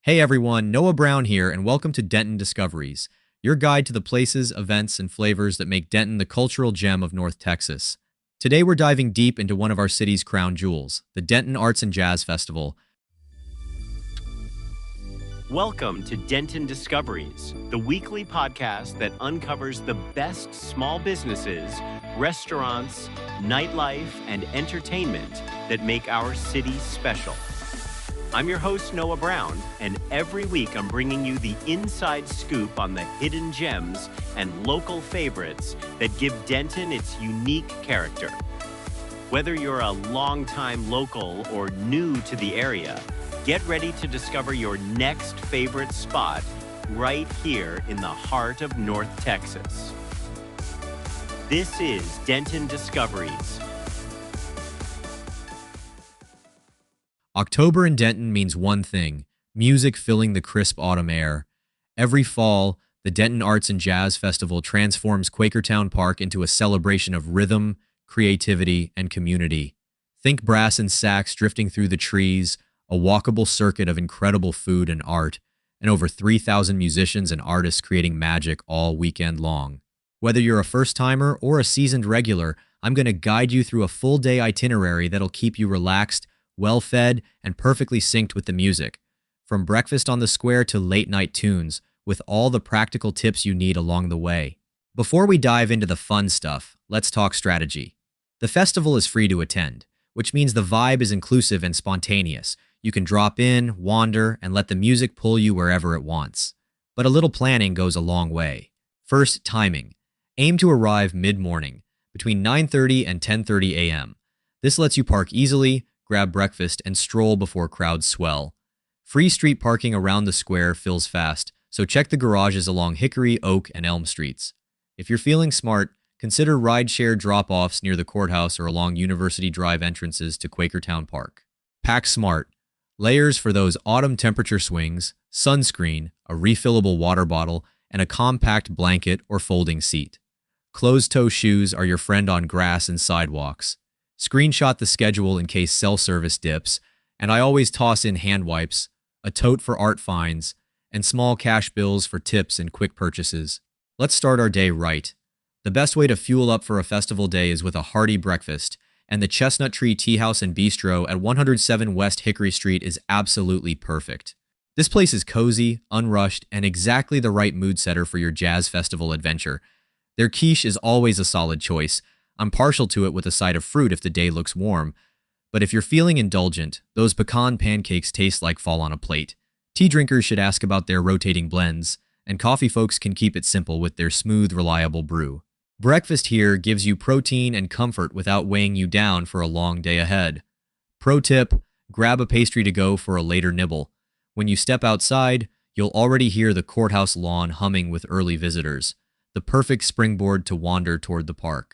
Hey everyone, Noah Brown here, and welcome to Denton Discoveries, your guide to the places, events, and flavors that make Denton the cultural gem of North Texas. Today we're diving deep into one of our city's crown jewels, the Denton Arts and Jazz Festival. Welcome to Denton Discoveries, the weekly podcast that uncovers the best small businesses, restaurants, nightlife, and entertainment that make our city special. I'm your host, Noah Brown, and every week I'm bringing you the inside scoop on the hidden gems and local favorites that give Denton its unique character. Whether you're a longtime local or new to the area, get ready to discover your next favorite spot right here in the heart of North Texas. This is Denton Discoveries. October in Denton means one thing: music filling the crisp autumn air. Every fall, the Denton Arts and Jazz Festival transforms Quakertown Park into a celebration of rhythm, creativity, and community. Think brass and sax drifting through the trees, a walkable circuit of incredible food and art, and over 3,000 musicians and artists creating magic all weekend long. Whether you're a first-timer or a seasoned regular, I'm going to guide you through a full-day itinerary that'll keep you relaxed, well-fed, and perfectly synced with the music. From breakfast on the square to late-night tunes, with all the practical tips you need along the way. Before we dive into the fun stuff, let's talk strategy. The festival is free to attend, which means the vibe is inclusive and spontaneous. You can drop in, wander, and let the music pull you wherever it wants. But a little planning goes a long way. First, timing. Aim to arrive mid-morning, between 9:30 and 10:30 a.m. This lets you park easily, grab breakfast, and stroll before crowds swell. Free street parking around the square fills fast, so check the garages along Hickory, Oak, and Elm Streets. If you're feeling smart, consider rideshare drop-offs near the courthouse or along University Drive entrances to Quakertown Park. Pack smart. Layers for those autumn temperature swings, sunscreen, a refillable water bottle, and a compact blanket or folding seat. Closed-toe shoes are your friend on grass and sidewalks. Screenshot the schedule in case cell service dips, and I always toss in hand wipes, a tote for art finds, and small cash bills for tips and quick purchases. Let's start our day right. The best way to fuel up for a festival day is with a hearty breakfast, and the Chestnut Tree Tea House and Bistro at 107 West Hickory Street is absolutely perfect. This place is cozy, unrushed, and exactly the right mood setter for your jazz festival adventure. Their quiche is always a solid choice. I'm partial to it with a side of fruit if the day looks warm. But if you're feeling indulgent, those pecan pancakes taste like fall on a plate. Tea drinkers should ask about their rotating blends, and coffee folks can keep it simple with their smooth, reliable brew. Breakfast here gives you protein and comfort without weighing you down for a long day ahead. Pro tip, grab a pastry to go for a later nibble. When you step outside, you'll already hear the courthouse lawn humming with early visitors, the perfect springboard to wander toward the park.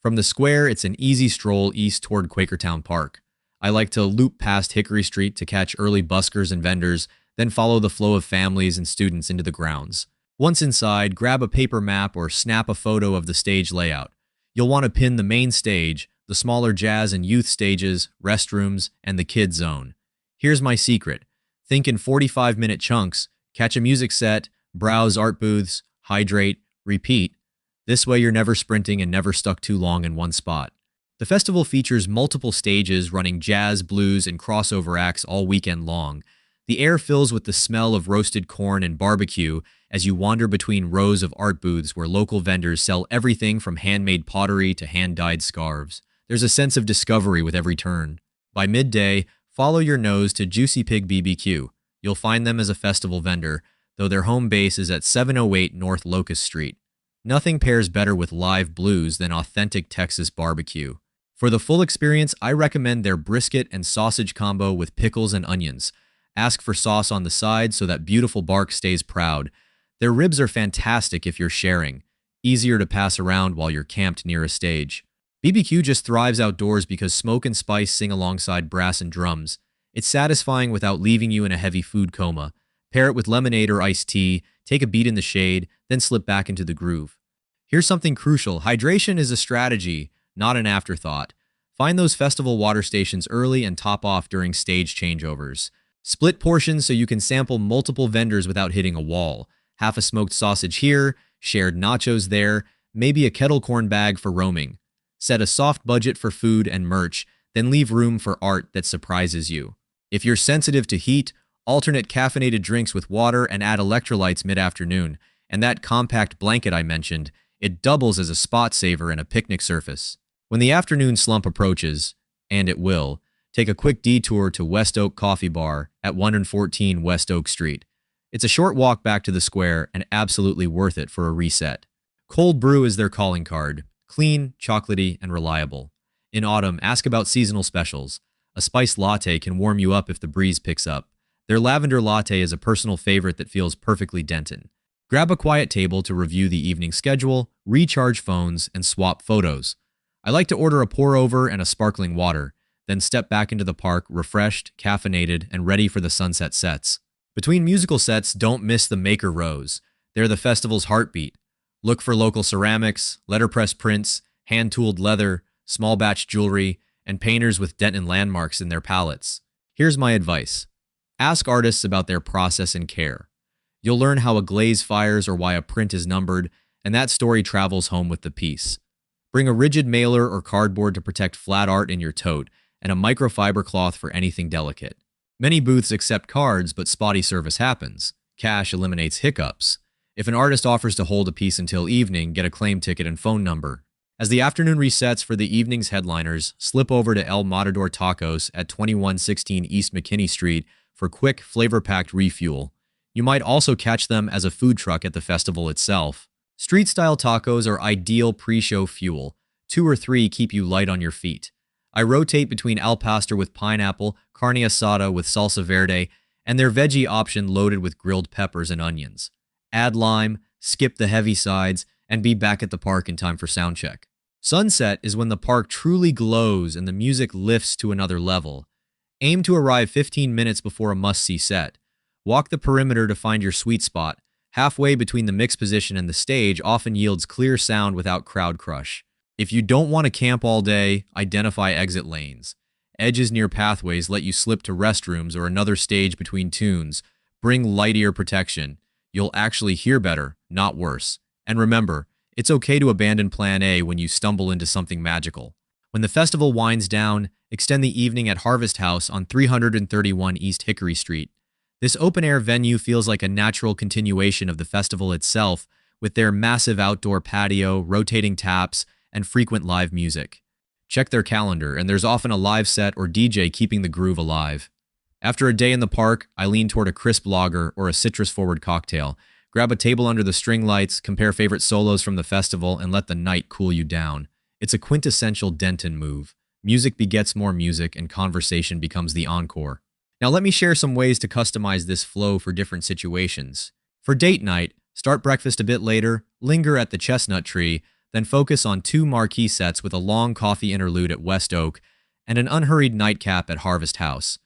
From the square, it's an easy stroll east toward Quakertown Park. I like to loop past Hickory Street to catch early buskers and vendors, then follow the flow of families and students into the grounds. Once inside, grab a paper map or snap a photo of the stage layout. You'll want to pin the main stage, the smaller jazz and youth stages, restrooms, and the kids zone. Here's my secret. Think in 45-minute chunks, catch a music set, browse art booths, hydrate, repeat. This way you're never sprinting and never stuck too long in one spot. The festival features multiple stages running jazz, blues, and crossover acts all weekend long. The air fills with the smell of roasted corn and barbecue as you wander between rows of art booths where local vendors sell everything from handmade pottery to hand-dyed scarves. There's a sense of discovery with every turn. By midday, follow your nose to Juicy Pig BBQ. You'll find them as a festival vendor, though their home base is at 708 North Locust Street. Nothing pairs better with live blues than authentic Texas barbecue. For the full experience, I recommend their brisket and sausage combo with pickles and onions. Ask for sauce on the side so that beautiful bark stays proud. Their ribs are fantastic if you're sharing, easier to pass around while you're camped near a stage. BBQ just thrives outdoors because smoke and spice sing alongside brass and drums. It's satisfying without leaving you in a heavy food coma. Pair it with lemonade or iced tea, take a beat in the shade, then slip back into the groove. Here's something crucial. Hydration is a strategy, not an afterthought. Find those festival water stations early and top off during stage changeovers. Split portions so you can sample multiple vendors without hitting a wall. Half a smoked sausage here, shared nachos there, maybe a kettle corn bag for roaming. Set a soft budget for food and merch, then leave room for art that surprises you. If you're sensitive to heat, alternate caffeinated drinks with water and add electrolytes mid-afternoon. And that compact blanket I mentioned, it doubles as a spot saver and a picnic surface. When the afternoon slump approaches, and it will, take a quick detour to West Oak Coffee Bar at 114 West Oak Street. It's a short walk back to the square and absolutely worth it for a reset. Cold brew is their calling card, clean, chocolatey, and reliable. In autumn, ask about seasonal specials. A spiced latte can warm you up if the breeze picks up. Their lavender latte is a personal favorite that feels perfectly Denton. Grab a quiet table to review the evening schedule, recharge phones, and swap photos. I like to order a pour-over and a sparkling water, then step back into the park refreshed, caffeinated, and ready for the sunset sets. Between musical sets, don't miss the Maker Rows. They're the festival's heartbeat. Look for local ceramics, letterpress prints, hand-tooled leather, small batch jewelry, and painters with Denton landmarks in their palettes. Here's my advice. Ask artists about their process and care. You'll learn how a glaze fires or why a print is numbered, and that story travels home with the piece. Bring a rigid mailer or cardboard to protect flat art in your tote, and a microfiber cloth for anything delicate. Many booths accept cards, but spotty service happens. Cash eliminates hiccups. If an artist offers to hold a piece until evening, get a claim ticket and phone number. As the afternoon resets for the evening's headliners, slip over to El Matador Tacos at 2116 East McKinney Street for quick, flavor-packed refuel. You might also catch them as a food truck at the festival itself. Street-style tacos are ideal pre-show fuel. 2 or 3 keep you light on your feet. I rotate between al pastor with pineapple, carne asada with salsa verde, and their veggie option loaded with grilled peppers and onions. Add lime, skip the heavy sides, and be back at the park in time for sound check. Sunset is when the park truly glows and the music lifts to another level. Aim to arrive 15 minutes before a must-see set. Walk the perimeter to find your sweet spot. Halfway between the mix position and the stage often yields clear sound without crowd crush. If you don't want to camp all day, identify exit lanes. Edges near pathways let you slip to restrooms or another stage between tunes. Bring light ear protection. You'll actually hear better, not worse. And remember, it's okay to abandon Plan A when you stumble into something magical. When the festival winds down, extend the evening at Harvest House on 331 East Hickory Street. This open-air venue feels like a natural continuation of the festival itself, with their massive outdoor patio, rotating taps, and frequent live music. Check their calendar, and there's often a live set or DJ keeping the groove alive. After a day in the park, I lean toward a crisp lager or a citrus-forward cocktail. Grab a table under the string lights, compare favorite solos from the festival, and let the night cool you down. It's a quintessential Denton move. Music begets more music, and conversation becomes the encore. Now let me share some ways to customize this flow for different situations. For date night, start breakfast a bit later, linger at the Chestnut Tree, then focus on 2 marquee sets with a long coffee interlude at West Oak and an unhurried nightcap at Harvest House.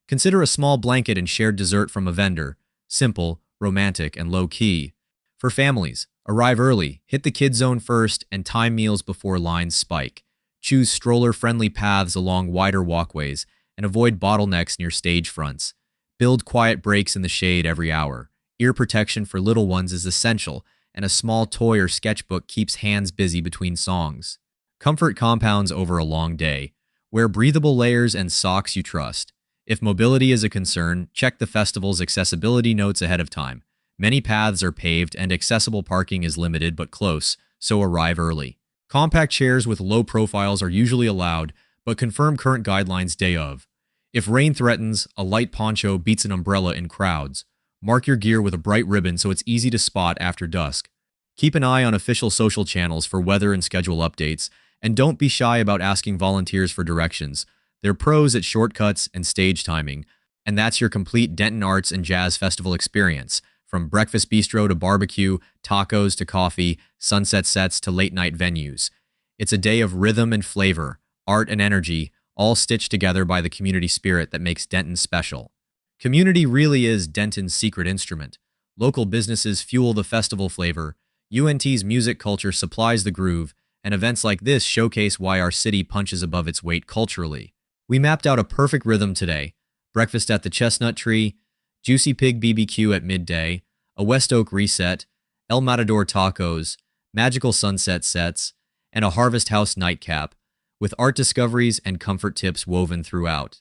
Consider a small blanket and shared dessert from a vendor. Simple, romantic, and low-key. For families, arrive early, hit the kid zone first, and time meals before lines spike. Choose stroller-friendly paths along wider walkways, and avoid bottlenecks near stage fronts. Build quiet breaks in the shade every hour. Ear protection for little ones is essential, and a small toy or sketchbook keeps hands busy between songs. Comfort compounds over a long day. Wear breathable layers and socks you trust. If mobility is a concern, check the festival's accessibility notes ahead of time. Many paths are paved and accessible parking is limited but close, so arrive early. Compact chairs with low profiles are usually allowed, but confirm current guidelines day of. If rain threatens, a light poncho beats an umbrella in crowds. Mark your gear with a bright ribbon so it's easy to spot after dusk. Keep an eye on official social channels for weather and schedule updates, and don't be shy about asking volunteers for directions. They're pros at shortcuts and stage timing, and that's your complete Denton Arts and Jazz Festival experience. From breakfast bistro to barbecue, tacos to coffee, sunset sets to late-night venues. It's a day of rhythm and flavor, art and energy, all stitched together by the community spirit that makes Denton special. Community really is Denton's secret instrument. Local businesses fuel the festival flavor, UNT's music culture supplies the groove, and events like this showcase why our city punches above its weight culturally. We mapped out a perfect rhythm today. breakfast at the Chestnut Tree, Juicy Pig BBQ at midday, a West Oak reset, El Matador tacos, magical sunset sets, and a Harvest House nightcap, with art discoveries and comfort tips woven throughout.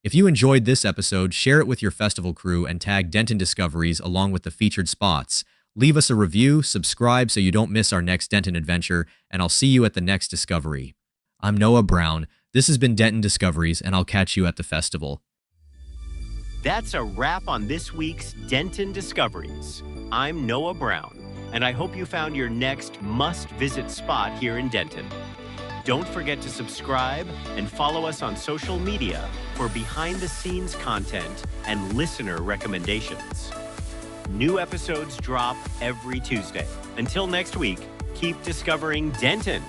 If you enjoyed this episode, share it with your festival crew and tag Denton Discoveries along with the featured spots. Leave us a review, subscribe so you don't miss our next Denton adventure, and I'll see you at the next discovery. I'm Noah Brown. This has been Denton Discoveries, and I'll catch you at the festival. That's a wrap on this week's Denton Discoveries. I'm Noah Brown, and I hope you found your next must-visit spot here in Denton. Don't forget to subscribe and follow us on social media for behind-the-scenes content and listener recommendations. New episodes drop every Tuesday. Until next week, keep discovering Denton.